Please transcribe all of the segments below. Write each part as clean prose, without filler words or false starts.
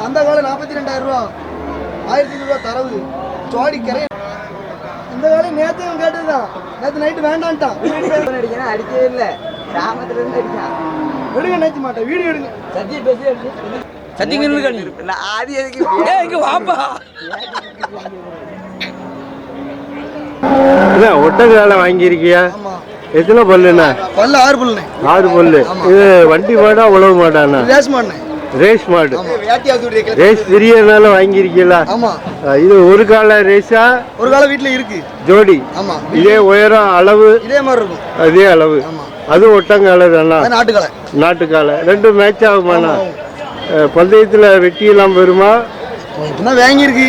அந்த காலம் 42,000 ரூபா 1500 ரூபா தரவு ஜோடி கரை. இந்த காலம் நேற்று கேட்டதுதான், நேற்று நைட்டு வேண்டான்ட்டான். அடிக்கணும் அடிக்கவே இல்லை, கிராமத்துல இருந்து அடிக்கான். எடுங்க நினைச்ச மாட்டேன், வீடியோ எடுங்க. சத்திய பேசி சத்தியங்க ஆதி எதுக்கு வாப்பா ஒட்டகால வாங்கியிருக்கியா? எத்தனை பல்லுண்ணா? பல்லு 6 பல்லுண்ணே. 6 பல்லு. இது வண்டி மாடா உழவு மாடாண்ணா? ரேஸ் மாடுண்ணே. ரேஸ் மாடு. ரேஸ் பிரியனால வாங்கியிருக்கீங்களா? ஆமா. இது ஒரு கால ரேஸா? ஒரு கால வீட்டுல இருக்கு ஜோடி. ஆமா. இதே உயரம் அளவு இதே மாதிரி இருக்கும். அதே அளவு. அது ஒட்டங்கால தானா? நாட்டுக்கால. நாட்டுக்கால ரெண்டும் மேட்ச் ஆகுமாண்ணா? பந்தயத்துல வெட்டியெல்லாம் வருமா? வாங்கியிருக்கு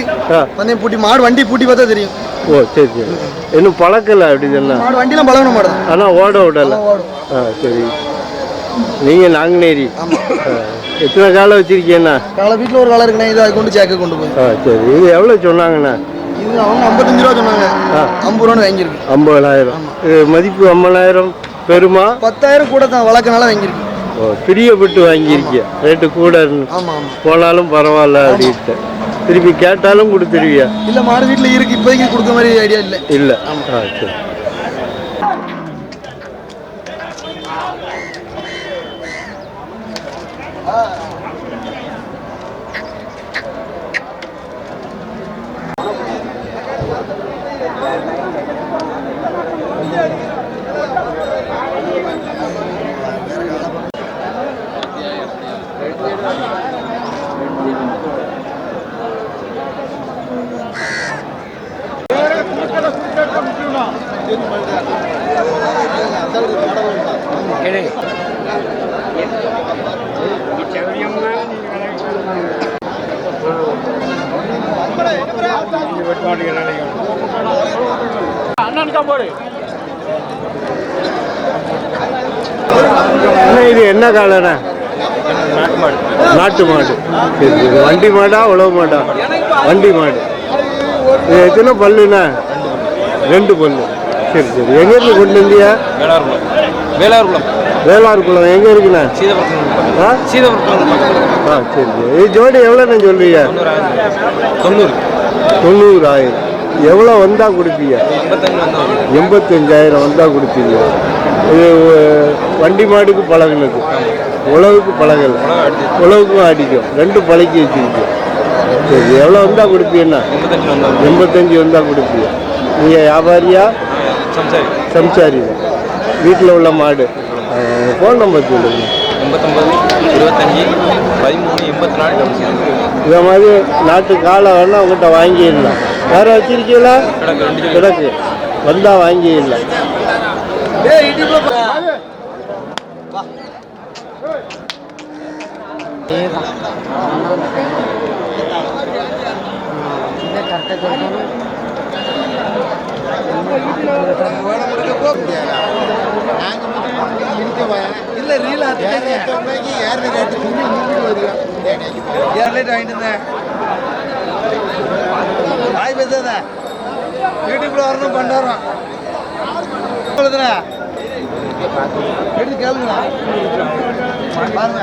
பந்தயம் பூட்டி மாடு வண்டி பூட்டி பார்த்தா தெரியும். ஓ சரி சரி. இன்னும் பழக்கல அப்படி சொன்னா? மாடு வண்டியெல்லாம் பழகணும் மாடு, ஆனா ஓட விடல. சரி. நீங்க நாங்குநேரி. எத்தனை காலம் வச்சிருக்கீங்கண்ணா? காலை வீட்டில் ஒரு காலம் இருக்குண்ணா. இதை கொண்டு சேர்க்க கொண்டு போய். சரி. இது எவ்வளோ சொன்னாங்கண்ணா? இது அவங்க 55 ரூபா சொன்னாங்க. 50 ரூபான்னு வாங்கியிருக்கு. 50,000. மதிப்பு 50,000 பெருமா? 10,000 கூட தான் வழக்கனால வாங்கியிருக்கு. ஓ பிரியப்பட்டு வாங்கியிருக்கியா? ரேட்டு கூட போனாலும் பரவாயில்ல அப்படின்ட்டு திருப்பி கேட்டாலும் கொடுத்துருவியா? இல்லை மாடு வீட்டில் இருக்கு, இப்போதைக்கு கொடுக்க மாதிரி ஐடியா இல்லை. இல்லை. சரி. இது என்ன காலண்ணா? நாட்டு மாடு. வண்டி மாடா உழவு மாடா? வண்டி மாடு. இது எத்தனை பல்லுண்ணா? 2 பல்லு. சரி சரி. எங்கேருந்து கொண்டு வந்தியா? வேளார்குளம். எங்கே இருக்குண்ணா? சரி சரி. இது ஜோடி எவ்வளோண்ணா சொல்றீங்க? 90,000. எவ்வளோ வந்தால் கொடுப்பீங்க? 85,000 வந்தால் கொடுப்பீங்க. இது வண்டி மாடுக்கு பழகுனது, உழவுக்கு பழகல. உழவுக்கும் அடிக்கும், 2 பழக்கி வச்சுருக்கோம். சரி. எவ்வளோ வந்தால் கொடுப்பீங்கண்ணா? 85 வந்தால் கொடுப்பீங்க. நீங்கள் வியாபாரியா? சம்சாரி தான். வீட்டில் உள்ள மாடு. ஃபோன் நம்பர் சொல்லுங்க. 89-25-13-84. இதை மாதிரி நாட்டு காலை வேணால் உங்கள்கிட்ட வாங்கிடலாம். வேறு வச்சிருக்கீங்களா? கிடக்கு. வந்தால் வாங்கிடலாம். இல்லை ரீல் வாய் பேசாத. யூடியூப்ல வரணும் பண்ணாரோம் எடுத்து கேளுங்களா பாருங்க.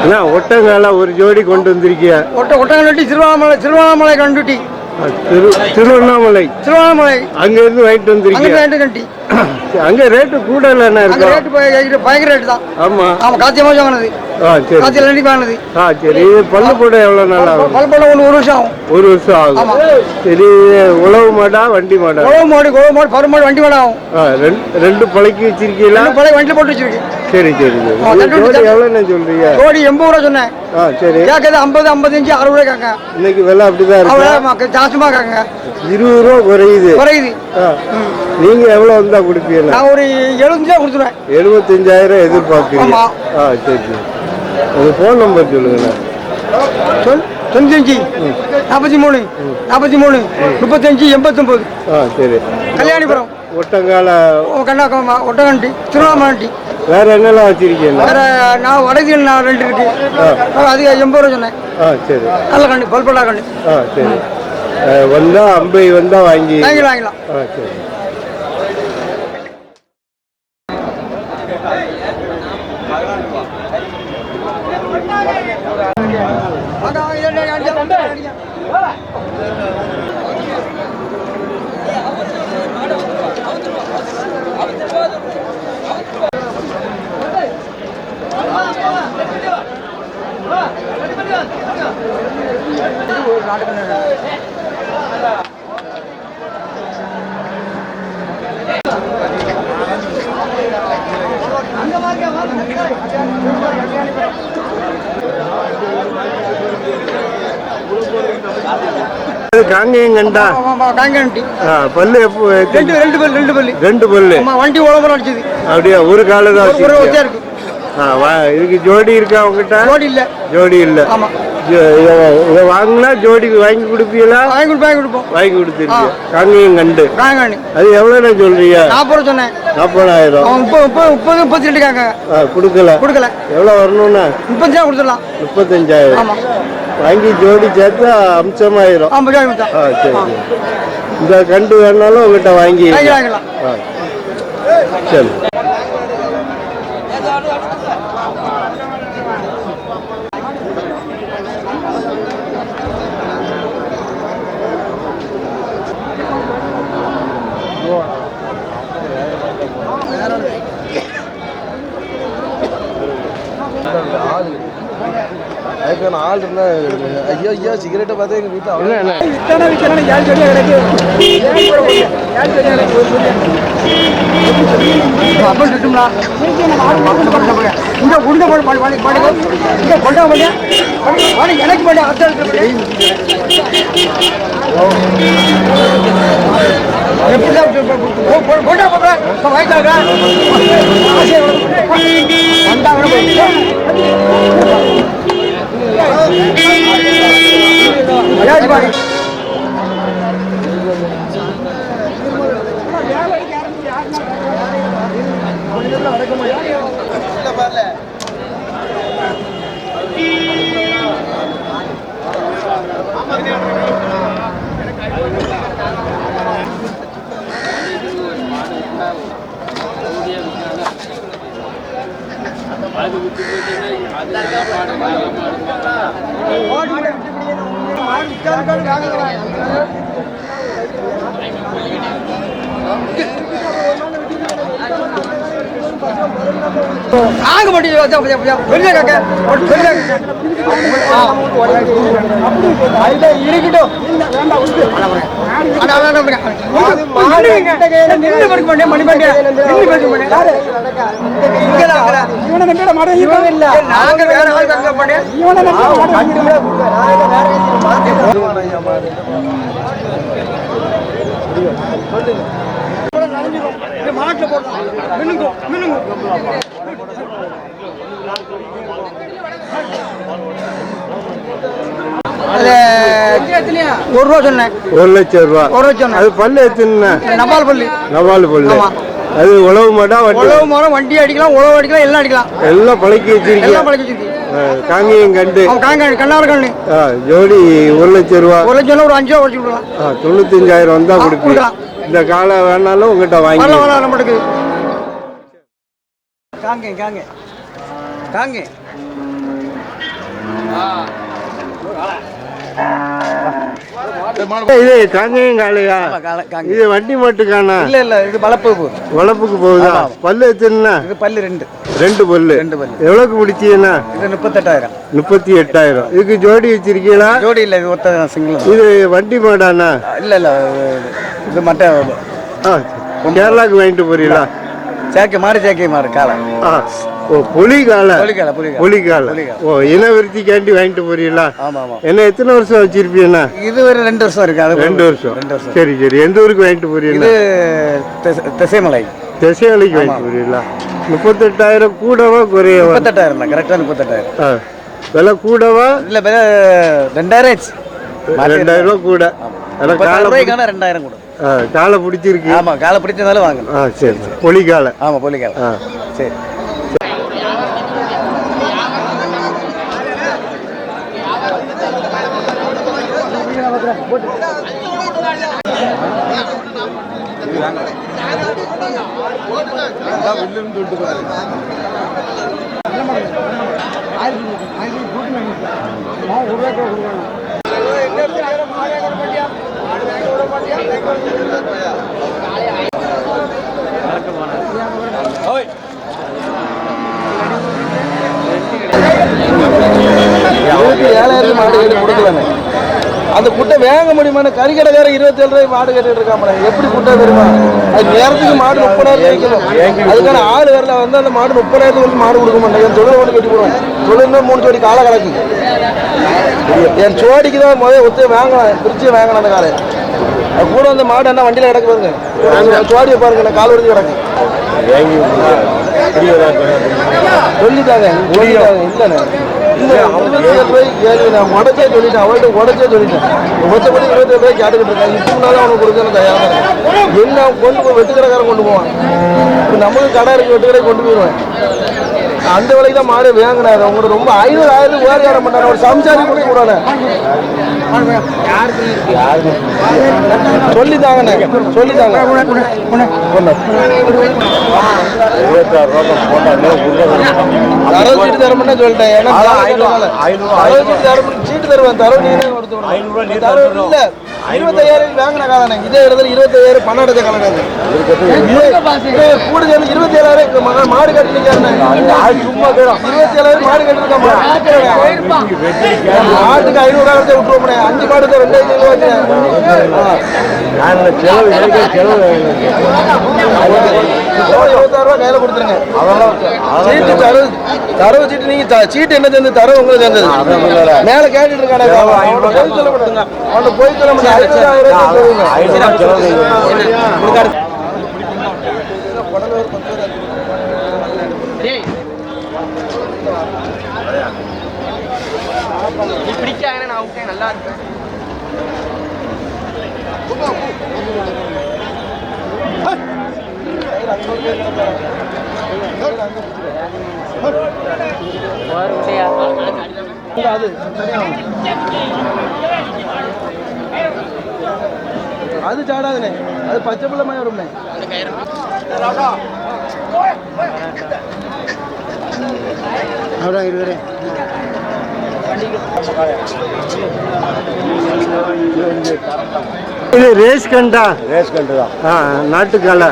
அண்ணா ஒட்டங்கால ஒரு ஜோடி கொண்டு வந்திருக்கிய. ஒட்டங்கட்டி திருவண்ணாமலை கண்டுட்டி. திருவண்ணாமலை அங்க இருந்து வாங்கிட்டு வந்திருக்கீங்க. அங்க ரேட்டு கூட இல்லைன்னா இருக்கு. பயங்கர ரேட்டு தான். ஆமா ஆமா காத்தியமா வாங்கினது. சரி இது பல்லு போட எவ்வளவு நாள் ஆகும்? பல்லு போட 1 வருஷம் ஆகும். 1 வருஷம் ஆகும். சரி உழவு மாடா வண்டி மாடா? உழவு மாடு பரு மாடு வண்டி மாடு ஆகும். ரெண்டு பழக்கி வச்சிருக்கீங்களா? பழைய வண்டியில போட்டு வச்சிருக்கு. சரி எவ்வளவு சொல்றீங்க? ஜோடி 80 ரூபா சொன்னேன். சரி கேட்கறது 50, 55, 60 ரூபாய் கேட்க. இன்னைக்கு விலை அப்படிதான் இருக்கு. ஜாஸ்திமா கேட்க. 20 ரூபா குறையுது. நீங்க எவ்வளவு வந்தா கொடுப்பீங்க? நான் ஒரு 75 கொடுத்துருவேன். 75,000 எதிர்பார்க்குறீங்க. சரி உங்க போன் நம்பர் சொல்லுங்க. 95 43 43 35 89. சரி கல்யாணிபுரம் ஒட்டங்கால ஒட்டகண்டி திருவண்ணாமலை. வேற என்னெல்லாம் வச்சிருக்கீங்க? வேற நான் வடதியில் 2 இருக்கு. அது 80 ரூபா சொன்னேன். சரி நல்ல கண்டி பல்பலா கண்டி. சரி வந்தா 50 வந்தா வாங்கிக்கலாம். சரி காங்கேயங்கண்டா பல்லு ரெண்டு பல்லு வண்டி உழவு அடிச்சது. அப்படியா? ஒரு கால தான் இருக்கு. இதுக்கு ஜோடி இருக்கா உங்ககிட்ட? ஜோடி இல்ல. இதை வாங்கினா ஜோடி வாங்கி கொடுப்பீங்களா? வாங்கி கொடுத்துருக்கீங்க. காங்கேயம் கண்டு அது எவ்வளவு சொல்றீங்க? 40 சொன்னேன். 40,000. 32 கொடுக்கல. எவ்வளவு வரணும்னா? 35 கொடுத்துடலாம். 35,000 வாங்கி ஜோடி சேர்த்தா அம்சமாயிரும். சரி இந்த கண்டு வேணாலும் உங்ககிட்ட வாங்கி சரி. ஆள் இருந்தா ஐயோ சிகரெட்டை பார்த்து எங்க வீட்டுல ஆக மாட்டேங்குது. மாட்டில் போடலாம். ₹1 சொன்னேன். 1 லட்சம் ரூபா. அது பல்லு எத்தனை? நவால் பல்லு. அது உழவு மாடா? வண்டி அடிக்கலாம், உழவு அடிக்கலாம், எல்லாம் அடிக்கலாம். எல்லாம் பழக்கி வச்சிருக்கீங்க. காங்கேயம் கண்டு கண்ணாறு கண்ணு ஜோடி 1 லட்சம் ரூபா. 1 லட்சம் ஒரு 5 ரூபா குறைச்சு கொடுக்கலாம். 95,000 வந்தா கொடுக்கலாம். இந்த காலை வேணாலும் உங்ககிட்ட வாங்கி காங்கே இது காங்கேயம் காளையா? இது வண்டி மாட்டுக்கானா? இல்ல இது வளப்புக்கு போகுதா? பல்லு எத்தனை? இது பல்லு ரெண்டு பல்லு. எவ்வளவுக்கு முடிச்சீங்கன்னா? இது 38,000. 38,000. இதுக்கு ஜோடி வச்சிருக்கீங்களா? ஜோடி இல்ல, இது ஒத்த சிங்கிள். இது வண்டி மாடானா? இல்ல இது மட்டை. கேரளாக்கு வாங்கிட்டு போறீங்களா? சேக்கை மாடு காலை. ஓ, புலிகாலை. புலிகாலை. ஓ, இன விருத்திக்காண்டி வாங்கிட்டு போறீங்களா? ஆமா. என்ன எத்தனை வருஷம் வச்சிருப்பீங்கன்னா? இது ஒரு 2 வருஷம் இருக்கு. அது 2 வருஷம். சரி. எந்த ஊருக்கு வாங்கிட்டு போறீங்க? இது திசைமலைக்கு வாங்கிட்டு போறீங்களா? 38,000 கூடவா குறையவா? 38,000 தான், கரெக்டா 38,000. விலை கூடவா? இல்ல விலை 2,000. 2,000 கூட. 2,000 கூட. காலை பிடிச்சிருக்கு. ஆமா, காலை பிடிச்சதால வாங்கணும். சரி. பொலிகாலை. ஆமா, பொலிகாலை. சரி. அந்த குட்டை வேங்க முடியுமா? கறிக்கடைக்காரன் 27 ரூபாய் மாடு கட்டிட்டு இருக்காம எப்படி குட்டை தெரியுமா? அது நேரத்துக்கு மாடு 30,000 வைக்கணும். அதுக்கான ஆள் வரல வந்து அந்த மாடு 30,000 வந்து மாடு கொடுக்க மாட்டேன். என் தொழில் ஒன்று கட்டி போடுவேன். தொழில்னா 3 ஜோடி காலை கிடக்கு. என் சோடிக்கு தான் முதல்ல ஒத்து வாங்கலாம், பிரிச்சு வாங்கணும் அந்த காலை. அது கூட அந்த மாடு என்ன வண்டியில் கிடக்கு பாருங்க. சோடியை பாருங்க, நான் கால் வரைக்கும் கிடக்கு. சொல்லிட்டாங்க இல்லைண்ணே. நான் உடச்சே சொல்லிட்டேன், அவள்கிட்ட உடச்சே சொல்லிட்டேன். மொத்தப்படி 27 ரூபாய் கேட்டுக்கிட்டு இருக்கேன். இப்போனாலும் அவனுக்கு கொடுக்க தயாராக என்ன கொண்டு போய் வெட்டுக்கடைக்காரன் கொண்டு போவான். இப்போ நம்மளுக்கு கடை இருக்கு, வெட்டுக்கடை கொண்டு போயிடுவேன். அந்த விலைக்கு தான் மாடு வாங்கினாரு. அவங்களுக்கு ரொம்ப 500,000 வேறு மாட்டாங்க. ஒரு சம்சாரி கூட கூடாது. சொல்லித்தாங்கண்ணே, சொல்லித்தாங்க. 60 சீட்டு தரமுன்னா சொல்லிட்டேன். ஏன்னா 60 சீட்டு தரமுன்னு சீட்டு தருவேன். தரவு நீங்க இல்லை 25,000 வாங்கின காலனே. இதே இடத்துல 25,000 பணம் அடைச்ச காலனே. கூட சேர்ந்து 27,000 மாடு கட்டிருக்காருண்ணே. சும்மா 27,000 மாடு கட்டிருக்கா. மாட்டுக்கு 500,000 விட்டுருவோம்ண்ணே. 5 மாடு 2,500 ரூபாய்க்கு. 26 ரூபா கையில கொடுத்துருங்க. சீட்டு தரவு சீட்டு நீங்க சீட்டு என்ன சேர்ந்து தரவு உங்களுக்கு சேர்ந்தது மேல கேட்டுட்டு இருக்கானே. போய் சொல்ல மாட்டாங்க. அவன் போய் சொல்ல மாட்டாங்க. 5,000 பிடிக்காங்க. நான் ஓகே, நல்லா இருக்கேன். அது சாடாதுனே. அது பச்சை பிள்ளை மாதிரி வரும்னே. அவ்வளோ இருக்கிறேன். இது ரேஸ் கண்டா? ரேஸ் கண்டு தான். நாட்டுக்காலை.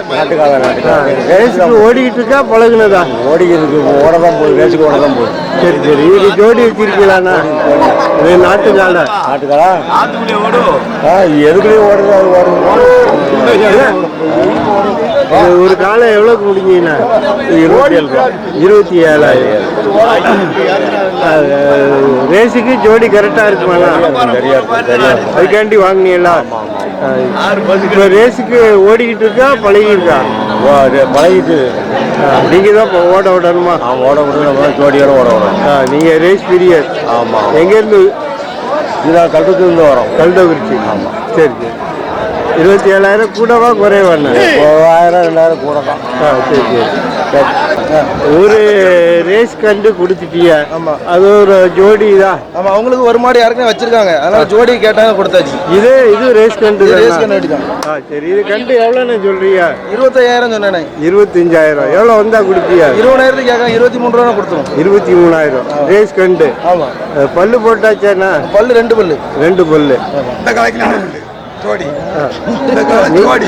ரேஸுக்கு ஓடிக்கிட்டு இருக்கா பழகுனதா? ஓடிக்கிறதுக்கு ஓட தான் போகுது. ரேஸுக்கு ஓட தான் போகுது. சரி. இது ஜோடி வச்சிருக்கீங்களாண்ணா? இது நாட்டுக்காலை. நாட்டுக்காலா? எதுக்குள்ளேயும் ஓடுறது. அது ஓடுது. ஒரு காலை எவ்வளோக்கு முடிஞ்சீங்கண்ணா? 27,000. ரேஸுக்கு ஜோடி கரெக்டாக இருக்குமாண்ணா? அதுக்காண்டி வாங்கினீங்களா? இப்போ ரேஸுக்கு ஓடிக்கிட்டு இருக்கா பழகிருக்கா? பழகிட்டு. நீங்கள் தான் இப்போ ஓட விடணுமா? ஓட விடணும். ஜோடியோட ஓட விடணும். நீங்கள் ரேஸ் பீரியட். ஆமாம். எங்கேருந்து? இதான் கல்கத்திலிருந்து வரோம். கல்டகுறிச்சி. ஆமாம். சரி. 27,000 கூடவா குறைவாண்ணா? 1000 2,000 கூட தான். சரி. ஒரு ரேஸ் கண்டு கொடுத்துட்டிய. ஆமா. அது ஒரு ஜோடி தான். ஆமா, அவங்களுக்கு ஒரு மாடு யாருக்குமே வச்சிருக்காங்க, அதனால ஜோடி கேட்டாங்க கொடுத்தாச்சு. இது ரேஸ் கண்டு தான். ரேஸ் கண்டு தான். சரி, இது கண்டு எவ்வளோன்னு சொல்றியா? 25,000 சொன்னேனே. 25,000 எவ்வளோ வந்தா கொடுப்பியா? 20,000 கேட்க 23 ரூபா கொடுத்துரும். 23,000 ரேஸ் கண்டு. ஆமா. பல்லு போட்டாச்சானா? பல்லு 2 பல்லு. 2 பல்லு.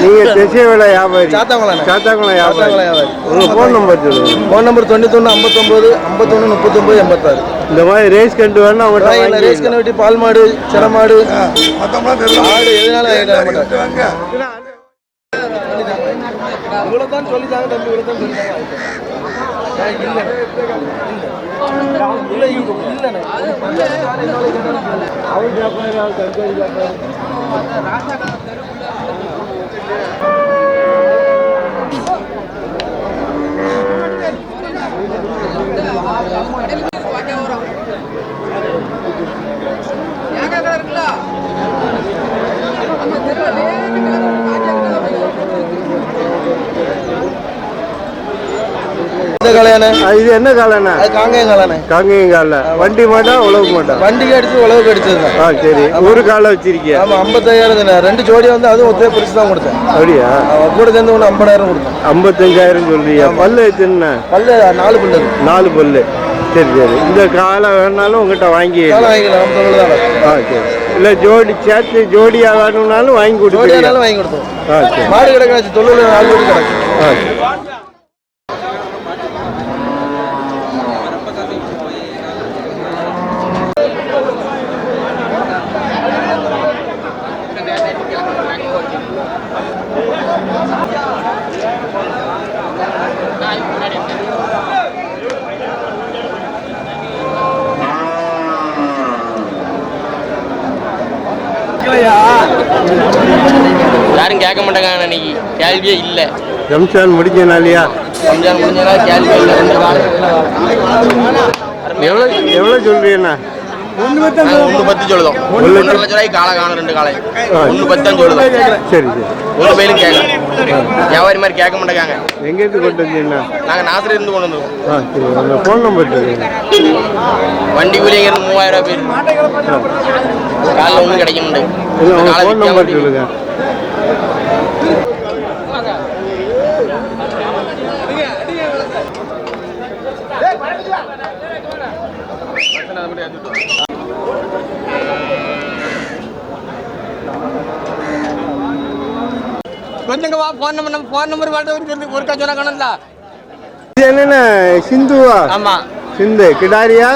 நீங்க திசைவேலை வியாபாரி? சாத்தாங்குளம் வியாபாரி. உங்க போன் நம்பர் சொல்லுங்க. Phone number 91 59 51 39 86. இந்த மாதிரி ரேஸ் கண்டு வேணா அவங்க ரேஸ் கண்டு வெட்டி பால் மாடு, சென மாடு, ஆடு எதுனாலும் இவ்வளவுதான் சொல்லிட்டாங்க தம்பி, இவ்வளவுதான் சொல்லிட்டாங்க. இது என்ன காலண்ணா? காங்கேயம் காலண்ணே. காங்கேயம் கால. வண்டி மாட்டா உழவு மாட்டா? வண்டிக்கு அடிச்சு உழவுக்கு அடிச்சது. சரி, ஒரு காலை வச்சிருக்கியா? ஆமா, 55,000. 2 ஜோடி வந்து அதுவும் ஒத்தே பிரிச்சு தான் கொடுத்தேன். அப்படியா? கூட சேர்ந்து 50,000 கொடுத்தேன். 55,000 சொல்றியா? பல்லு எத்தனை பல்லு? 4 பல்லு. 4 பல்லு. சரி சரி, இந்த காலை வேணாலும் உங்ககிட்ட வாங்கிக்கலாம். சரி, இல்லை ஜோடி சேர்த்து ஜோடியா வேணும்னாலும் வாங்கி கொடுத்துருவோம். வாங்கி கொடுத்தோம். மாடு கிடக்காச்சு, தொழில் 4 ஜோடி கிடக்கு. யாரும் கேட்க மாட்டாங்க, அன்னைக்கு கேள்வியே இல்லை. ரம்ஜான் முடிஞ்சனாலியா? ரம்ஜான் முடிஞ்சனா கேள்வி இல்லை. எவ்வளோ சொல்றீங்கண்ணா? 110 சொல்லுதோம். 1 லட்ச ரூபாய்க்கு காலை காணும், 2 காலை 110 தான் சொல்லுதோம். சரி சரி, ஒரு பயிலும் கேட்கலாம். வியாபாரி மாதிரி கேட்க மாட்டேங்க. எங்கேருந்து கொண்டு வந்தீங்கண்ணா? நாங்கள் நாசில இருந்து கொண்டு வந்துருவோம். சரி, உங்கள் ஃபோன் நம்பர் சொல்லுங்க. வண்டி கூலிங்கிறது 3000 பேர். காலைல ஒன்றும் கிடைக்க மாட்டேங்குது. இல்லை, உங்கள் ஃபோன் நம்பர் சொல்லுங்க. கொஞ்சங்க வா, ஃபோன் நம்பர் வாழ்த்து ஒரு கச்சோனா காணல. இது என்னென்ன சிந்துவா? ஆமா, சிந்து கிடாரியா?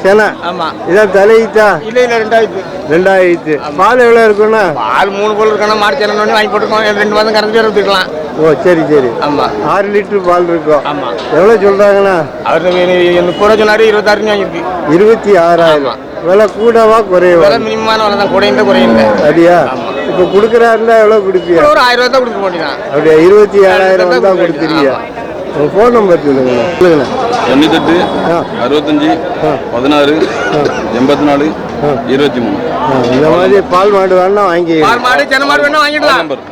சென. ஆமா. இதான் தலையிட்டா? இல்ல 2000. பால் எவ்வளோ இருக்குண்ணா? பால் 3 போல் இருக்கணும். மாடு சென வாங்கி போட்டுருக்கோம். 2 மாதம் கறந்து எடுத்துக்கலாம். ஓ சரி சரி. ஆமா, 6 லிட்டர் பால் இருக்கும். ஆமா. எவ்வளோ சொல்றாங்கண்ணா? அவர் 30 சொன்னாரு, 26 வாங்கிருக்கு. 26,000. விலை கூடவா குறைவா? விலை மினிமமான விலை தான், குறையும் குறையும். அப்படியா? இப்போ கொடுக்குறாருந்தா எவ்வளோ கொடுப்பியா? ஒரு 1000 ரூபா தான் கொடுக்க மாட்டேங்கிறான். அப்படியா? 27,000 தான் கொடுத்துருக்கியா? உங்கள் ஃபோன் நம்பர் சொல்லுங்கண்ணா. சொல்லுங்கண்ணா. 98 65 16 84 23. இந்த மாதிரி பால் மாடு வேணா வாங்கி. பால் மாடு சென மாடு வேணா வாங்கிடலாம். நம்பர்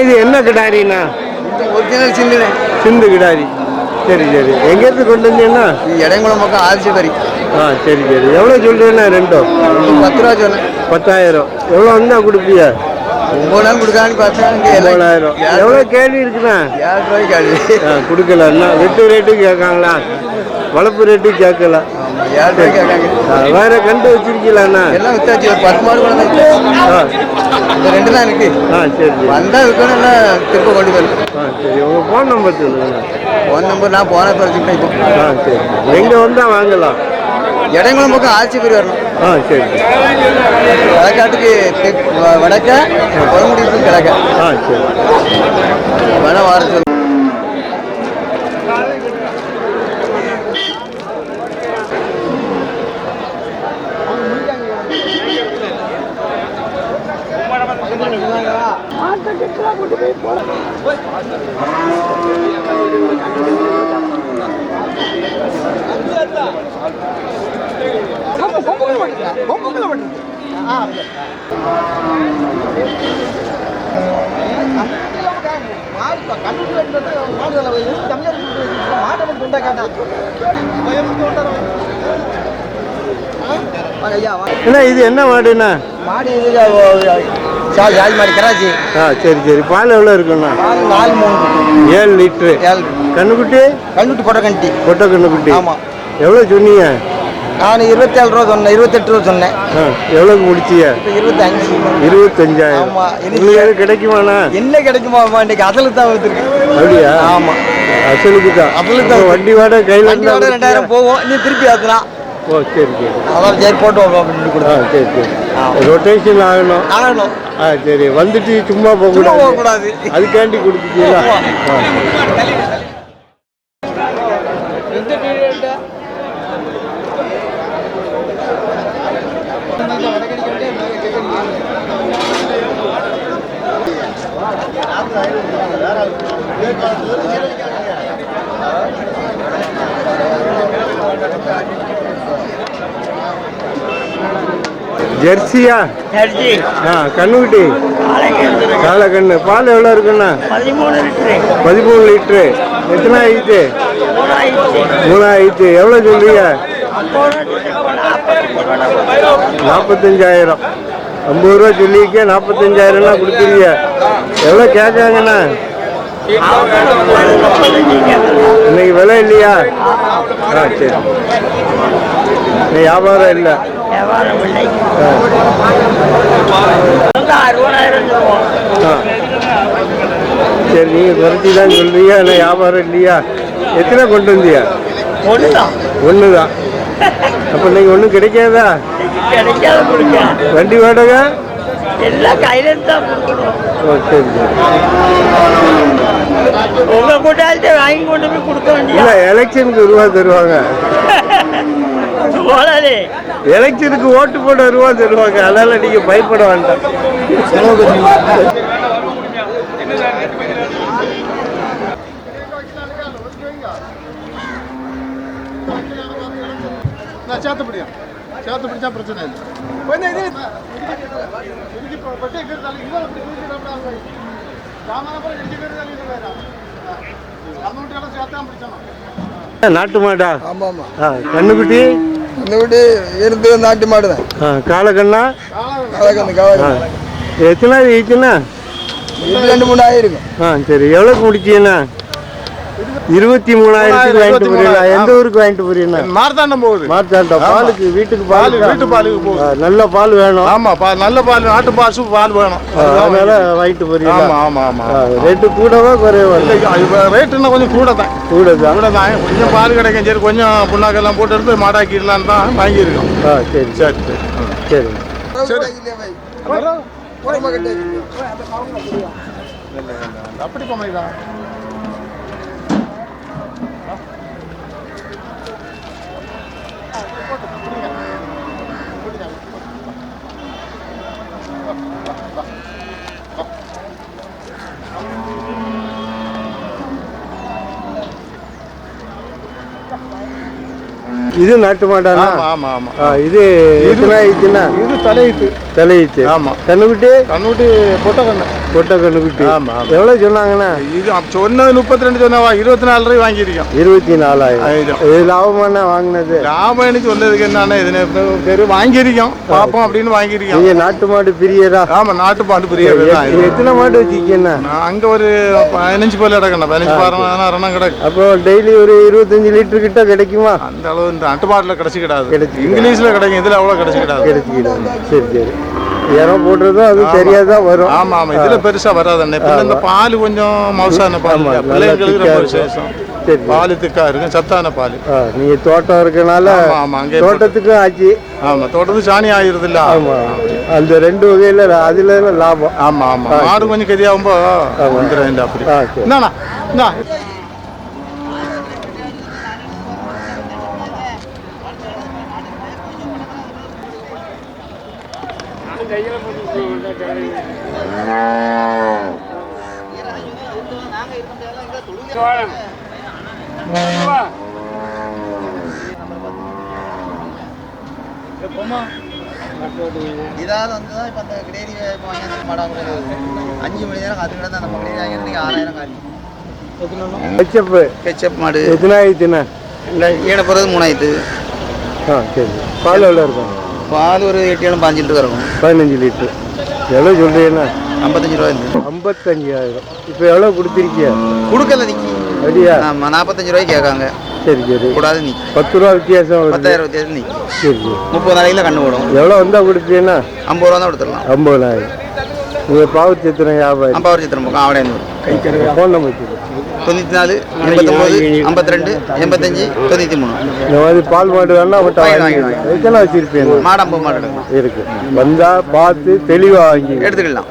இது என்ன கிடாரிண்ணா? ஒரிஜினல் சிந்து கிடாரி. சரி சரி, எங்கேருந்து கொண்டு வந்தீங்கன்னா? இடைங்குளம் பக்கம் ஆதிசேரி. சரி சரி, எவ்வளோ சொல்றீங்கண்ணா? 2 10 ரூபா சொன்னேன். 10,000. எவ்வளோ வந்தா கொடுப்பியா? 9 நாள் கொடுக்கான்னு பார்த்தா 9,000. எவ்வளோ கேள்வி இருக்குண்ணா? 7 ரூபாய்க்கு கேள்வி கொடுக்கலண்ணா. வெட்டு ரேட்டு கேட்காங்களா? வளர்ப்பு ரேட்டு கேட்கல. 7 ரூபாய்க்கு கேட்காங்க. வேற கண்டு வச்சிருக்கீங்களாண்ணா? எல்லாம் வித்தாச்சு. ஒரு 10 மாடு கொண்டு இந்த 2 தான் இருக்கு. சரி சரி, வந்தா விற்கணும், எல்லாம் திரும்ப கொண்டு போயிருக்கு. சரி, உங்கள் ஃபோன் நம்பர் சொல்லுங்கண்ணா. ஃபோன் நம்பர் நான் போன பிறகு இப்போ. சரி, எங்கே வந்தால் வாங்கலாம்? இடைங்குளம் பக்கம் ஆட்சிபுரி வரணும். சரி, வடக்காட்டுக்கு வடக்க குளமுடிக்கு கிழக்க. சரி, வேணா வார சொல்லு. என்ன இது என்ன மாடுண்ணா? மாடு இது ஜாதி மாடு கராச்சி. சரி சரி. பால் எவ்வளோ இருக்குண்ணா? 7 லிட்டரு. கண்ணுக்குட்டி? கண்ணுக்குட்டி பொட்டை கண்ணுக்குட்டி. ஆமாம். எவ்வளோ சொன்னீங்க? நான் 27 ரூபா சொன்னேன், 28 ரூபா சொன்னேன். எவ்வளோக்கு முடிச்சிய? 25,000. ஆமாம். உங்களுக்கு கிடைக்குமாண்ணா? என்ன கிடைக்குமா? இன்னைக்கு அசலுக்கு தான் வந்துருக்கு. அப்படியா? ஆமாம், அசலுக்கு தான். வண்டி வாடகை கையில் 2000 போவோம். நீ திருப்பி ஆத்துலாம். ஓ சரி சரி. அதான் சரி போட்டு அப்படின்னு கொடுத்தேன். சரி சரி. ரொட்டேஷன் ஆகணும். சரி. வந்துட்டு சும்மா போகக்கூடாது. அதுக்காண்டி கொடுத்துட்டீங்களா? ஜெர்சியா? கண்ணுக்குட்டி காலை கண்ணு. பால் எவ்வளோ இருக்குண்ணா? 13 லிட்டரு. எத்தனை ஆயிடுச்சு? 3 ஆயிடுச்சு. எவ்வளோ சொல்றீங்க? 45,000. 50 ரூபா சொல்லிக்க. 45,000 கொடுத்துருவீங்க. எவ்வளோ கேட்காங்கண்ணா? இன்னைக்கு விலை இல்லையா? சரி. வியாபாரம் இல்லை. சரி. நீங்கள் குறைச்சி தான் சொல்றீங்க. ஆனால் வியாபாரம் இல்லையா? எத்தனை கொண்டு வந்தியா? ஒன்று தான். அப்போ நீங்கள் ஒன்றும் கிடைக்காதா? வண்டி வாடகை எல்லாம் கையில தான். ஓ சரி சரி. உங்க கூட்டாளிட்ட வாங்கி கொண்டு போய் கொடுக்க வேண்டிய. இல்லை, எலெக்ஷனுக்கு ரூபா தருவாங்க. எலெக்ஷனுக்கு ஓட்டு போட ரூபா தருவாங்க. அதனால நீங்க பயப்பட வேண்டாம். சேர்த்து பிடிச்சா பிரச்சனை இல்லை. நாட்டு மாடா? ஆமா ஆமா. கண்ணுக்குட்டி? கண்ணுக்குட்டி இருந்து நாட்டு மாடு தான். காலக்கண்ணா? காலக்கண்ணு. எத்தனை ஆயிடுச்சுண்ணா? 2-3 ஆயிருக்கும். சரி. எவ்வளோக்கு முடிச்சீங்கண்ணா? 23,000 வாங்கிட்டு போறீங்களா? எந்த ஊருக்கு வாங்கிட்டு போறீங்க? மார்த்தாண்டம் போகுது. மார்த்தாண்டம். பாலுக்கு வீட்டுக்கு பால்? வீட்டு பாலுக்கு போகுது. நல்ல பால் வேணும். ஆமா, நல்ல பால், நாட்டு பாசு பால் வேணும். அதனால வாங்கிட்டு போறீங்க. ஆமா ஆமா ஆமா. ரேட்டு கூடவா குறைவா? ரேட்டு இன்னும் கொஞ்சம் கூட தான். கொஞ்சம் பால் கிடைக்கும். சரி, கொஞ்சம் புண்ணாக்கெல்லாம் போட்டு எடுத்து மாடாக்கிடலான்னு தான் வாங்கியிருக்கோம். சரி சரி சரி சரி. அப்படி போமைதான். இது நாட்டு மாடானா? ஆமா ஆமா. இது எத்தனை ஆயிடுச்சுன்னா? இது தலையீத்து. ஆமா. கண்ணுக்குட்டி? கண்ணுக்குட்டி பொட்டை கண்ணுக்குட்டி. ஆமா. எவ்வளவு சொன்னாங்கண்ணா? இது சொன்னது 32 சொன்னவா, 24 ரூபாய் வாங்கியிருக்கோம். 24,000. இது லாபமாண்ணா வாங்கினது? லாபம் எனக்கு வந்ததுக்கு என்னன்னா, இது வாங்கியிருக்கோம் பார்ப்போம் அப்படின்னு வாங்கியிருக்கோம். நீங்க நாட்டு மாடு பிரியரா? ஆமா, நாட்டு மாடு பிரியர். எத்தனை மாடு வச்சிருக்கீங்கண்ணா? அங்க ஒரு 15 போல கிடக்கணும். 15 பாரம் கிடக்கு. அப்போ டெய்லி ஒரு 25 லிட்டர் கிட்ட கிடைக்குமா? அந்த அளவு நாட்டு மாடுல கிடைச்சிக்கிடாது. இங்கிலீஷ்ல கிடைக்கும். இதுல அவ்வளவு கிடைச்சிக்கிடாது. சரி சரி. இறம் போடுறதும் அது சரியாதான் வரும். ஆமா ஆமா. இதுல பெருசா வராது. இந்த பால் கொஞ்சம் மவுசான பால், பிள்ளைங்களுக்கு ரொம்ப விசேஷம். பால் திக்கா இருக்கும், சத்தான பால். நீங்க தோட்டம் இருக்கனால தோட்டத்துக்கும் ஆச்சு. ஆமா, தோட்டத்துக்கு சாணி ஆயிருது இல்ல. ஆமா, அந்த 2 வகையில அதுல லாபம். ஆமா ஆமா. மாடு கொஞ்சம் கதியாகும்போ வந்துடும். அப்படி என்னண்ணா? கையில இதாவது வந்து தான் இப்போ அந்த கிரேடி வாங்கி மாடாங்க 5 மணி நேரம் காத்து கிடந்தா நம்ம கிரேடி வாங்கி நீங்கள் 6000 காலி கெச்சப்பு கெச்சப் மாடு எத்தனாயிரத்துண்ணா ஈன போகிறது 3000. ஆ சரி பால் எவ்வளோ இருக்கும் பால் ஒரு 8 7 5 லிட்டர் இருக்கும். 15 லிட்டரு எவ்வளோ சொல்கிறீங்கண்ணா 55 ரூபா இருந்து 55,000. இப்போ எவ்வளோ கொடுத்துருக்கியா கொடுக்கல நிற்கி அப்படியா? ஆமாம் 45 ரூபாய்க்கு கேட்காங்க. சரி சரி கூடாது நிற்கி 10 ரூபா வித்தியாசம் வருது. 10,000 வித்தியாசம் நிற்கி. சரி சரி 30 நாளைக்குல கண்ணு போடும். எவ்வளோ வந்தால் கொடுத்தீங்கன்னா 50 ரூபா தான் கொடுத்துடலாம். 50,000. நீங்கள் பாவத்து எத்தனை வியாபாரம்? அம்பாவூர் சித்திரம் பக்கம் ஆவடையனூர். ஃபோன் நம்பர் சொல்லு. 94 89 52 85 93. இந்த மாதிரி பால் மாடு வேணா அவட்ட எத்தனை வச்சிருப்பேன்? மாடு 50 மாடு எடுக்கலாம். இருக்கு வந்தா பார்த்து தெளிவாக வாங்கி எடுத்துக்கலாம்.